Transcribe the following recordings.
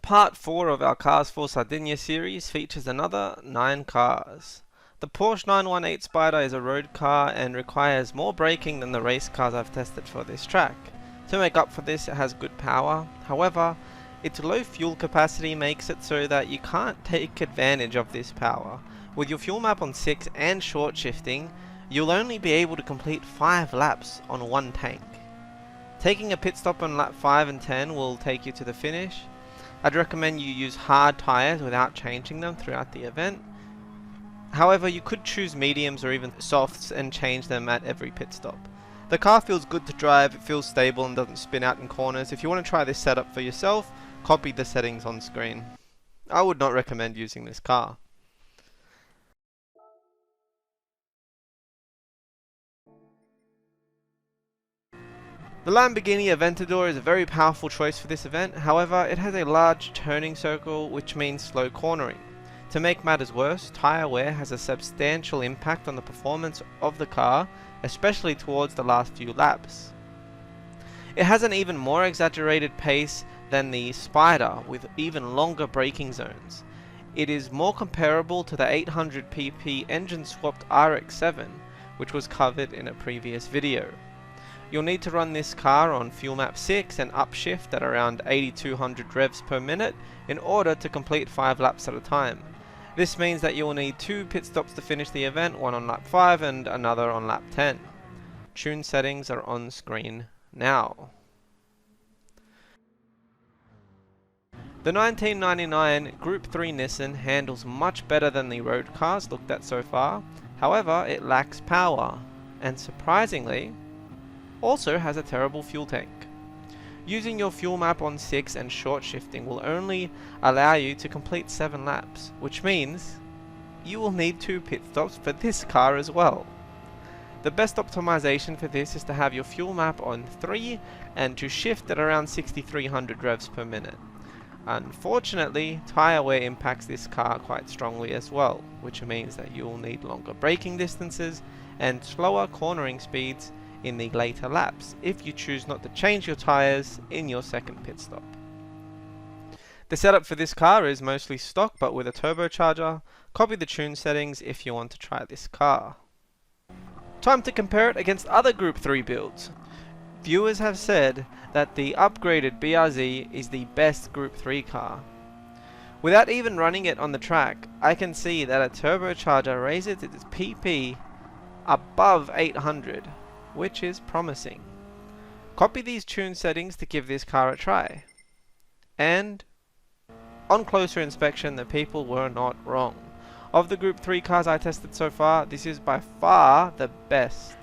Part 4 of our Cars for Sardegna series features another 9 cars. The Porsche 918 Spider is a road car and requires more braking than the race cars I've tested for this track. To make up for this, it has good power. However, its low fuel capacity makes it so that you can't take advantage of this power. With your fuel map on 6 and short shifting, you'll only be able to complete 5 laps on one tank. Taking a pit stop on lap 5 and 10 will take you to the finish. I'd recommend you use hard tyres without changing them throughout the event. However, you could choose mediums or even softs and change them at every pit stop. The car feels good to drive, it feels stable and doesn't spin out in corners. If you want to try this setup for yourself, copy the settings on screen. I would not recommend using this car. The Lamborghini Aventador is a very powerful choice for this event. However, it has a large turning circle, which means slow cornering. To make matters worse, tyre wear has a substantial impact on the performance of the car, especially towards the last few laps. It has an even more exaggerated pace than the Spider, with even longer braking zones. It is more comparable to the 800 pp engine swapped RX-7, which was covered in a previous video. You'll need to run this car on fuel map 6 and upshift at around 8200 revs per minute in order to complete 5 laps at a time. This means that you will need 2 pit stops to finish the event, one on lap 5 and another on lap 10. Tune settings are on screen now. The 1999 Group 3 Nissan handles much better than the road cars looked at so far. However, it lacks power and, surprisingly, also has a terrible fuel tank. Using your fuel map on 6 and short shifting will only allow you to complete 7 laps, which means you will need 2 pit stops for this car as well. The best optimization for this is to have your fuel map on 3 and to shift at around 6300 revs per minute. Unfortunately, tyre wear impacts this car quite strongly as well, which means that you will need longer braking distances and slower cornering speeds in the later laps if you choose not to change your tyres in your second pit stop. The setup for this car is mostly stock but with a turbocharger. Copy the tune settings if you want to try this car. Time to compare it against other Group 3 builds. Viewers have said that the upgraded BRZ is the best Group 3 car. Without even running it on the track, I can see that a turbocharger raises its PP above 800, which is promising. Copy these tune settings to give this car a try. And on closer inspection, the people were not wrong. Of the Group 3 cars I tested so far, this is by far the best.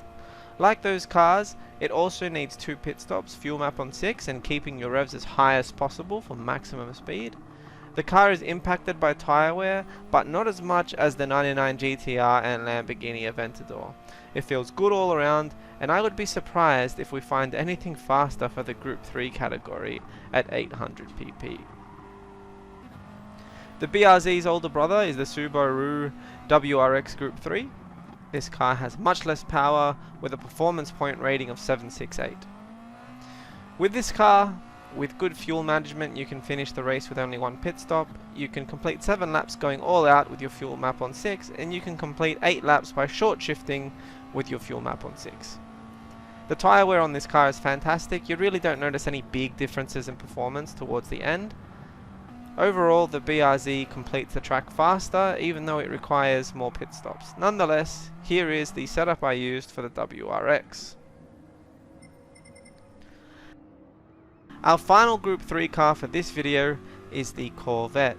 Like those cars, it also needs 2 pit stops, fuel map on 6, and keeping your revs as high as possible for maximum speed. The car is impacted by tyre wear, but not as much as the 99 GTR and Lamborghini Aventador. It feels good all around, and I would be surprised if we find anything faster for the Group 3 category at 800 pp. The BRZ's older brother is the Subaru WRX Group 3. This car has much less power with a performance point rating of 768. With this car, with good fuel management, you can finish the race with only 1 pit stop. You can complete 7 laps going all out with your fuel map on 6, and you can complete 8 laps by short shifting with your fuel map on 6. The tyre wear on this car is fantastic. You really don't notice any big differences in performance towards the end. Overall, the BRZ completes the track faster, even though it requires more pit stops. Nonetheless, here is the setup I used for the WRX. Our final Group 3 car for this video is the Corvette.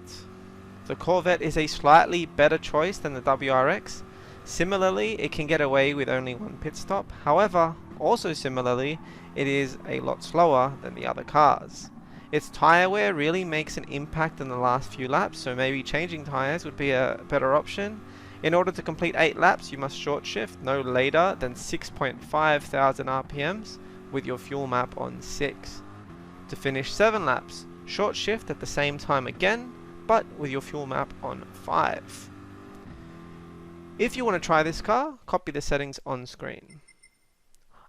The Corvette is a slightly better choice than the WRX. Similarly, it can get away with only 1 pit stop. However, also similarly, it is a lot slower than the other cars. Its tyre wear really makes an impact in the last few laps, so maybe changing tyres would be a better option. In order to complete 8 laps, you must short shift no later than 6,500 RPMs with your fuel map on 6. To finish 7 laps, short shift at the same time again, but with your fuel map on 5. If you want to try this car, copy the settings on screen.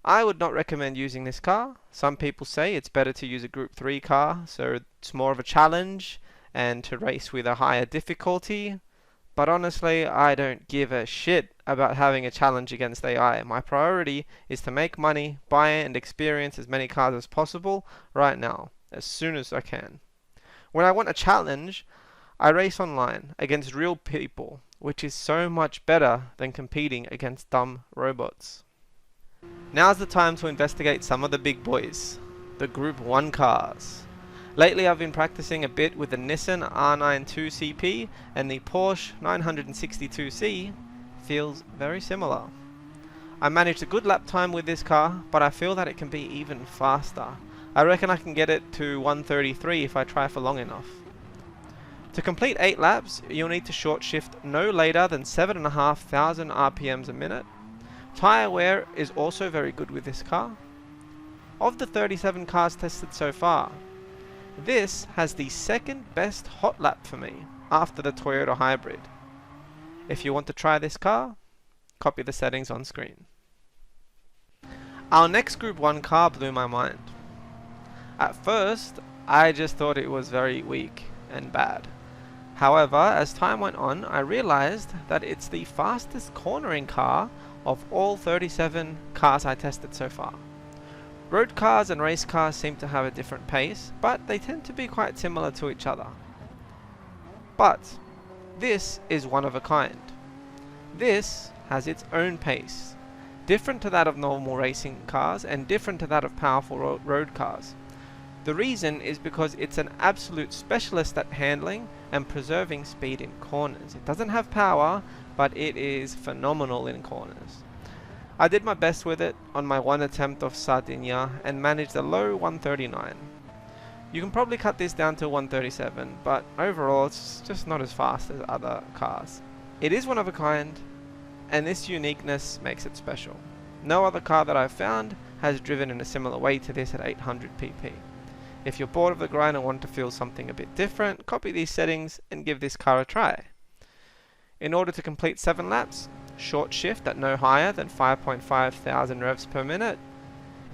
I would not recommend using this car. Some people say it's better to use a Group 3 car, so it's more of a challenge. and to race with a higher difficulty. But honestly, I don't give a shit about having a challenge against AI. My priority is to make money, buy and experience as many cars as possible right now, as soon as I can. When I want a challenge, I race online against real people, which is so much better than competing against dumb robots. Now's the time to investigate some of the big boys, the Group 1 cars. Lately I've been practicing a bit with the Nissan R92 CP, and the Porsche 962C feels very similar. I managed a good lap time with this car, but I feel that it can be even faster. I reckon I can get it to 133 if I try for long enough. To complete 8 laps, you'll need to short shift no later than 7,500 RPMs a minute. Tyre wear is also very good with this car. Of the 37 cars tested so far, this has the second best hot lap for me after the Toyota Hybrid. If you want to try this car, copy the settings on screen. Our next Group 1 car blew my mind. At first, I just thought it was very weak and bad. However, as time went on, I realized that it's the fastest cornering car of all 37 cars I tested so far. Road cars and race cars seem to have a different pace, but they tend to be quite similar to each other. But this is one of a kind. This has its own pace, different to that of normal racing cars and different to that of powerful road cars. The reason is because it's an absolute specialist at handling and preserving speed in corners. It doesn't have power, but it is phenomenal in corners. I did my best with it on my one attempt off Sardegna and managed a low 139. You can probably cut this down to 137, but overall it's just not as fast as other cars. It is one of a kind, and this uniqueness makes it special. No other car that I've found has driven in a similar way to this at 800 pp. If you're bored of the grind and want to feel something a bit different, copy these settings and give this car a try. In order to complete 7 laps, short shift at no higher than 5,500 revs per minute.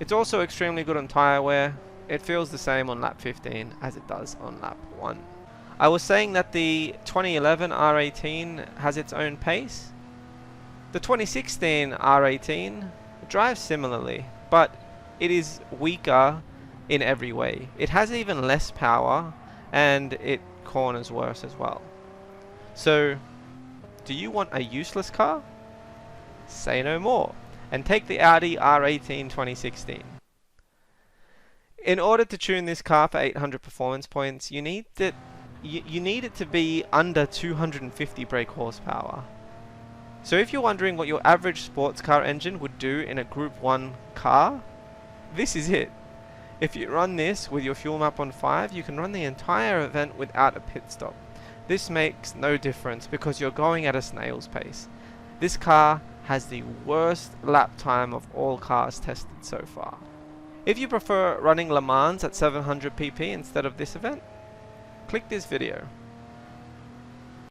It's also extremely good on tyre wear. It feels the same on lap 15 as it does on lap 1. I was saying that the 2011 R18 has its own pace. The 2016 R18 drives similarly, but it is weaker in every way. It has even less power and it corners worse as well. So, do you want a useless car? Say no more and take the Audi R18 2016. In order to tune this car for 800 performance points, you need it to be under 250 brake horsepower. So if you're wondering what your average sports car engine would do in a Group 1 car, this is it. If you run this with your fuel map on 5, you can run the entire event without a pit stop. This makes no difference because you're going at a snail's pace. This car has the worst lap time of all cars tested so far. If you prefer running Le Mans at 700 pp instead of this event, click this video.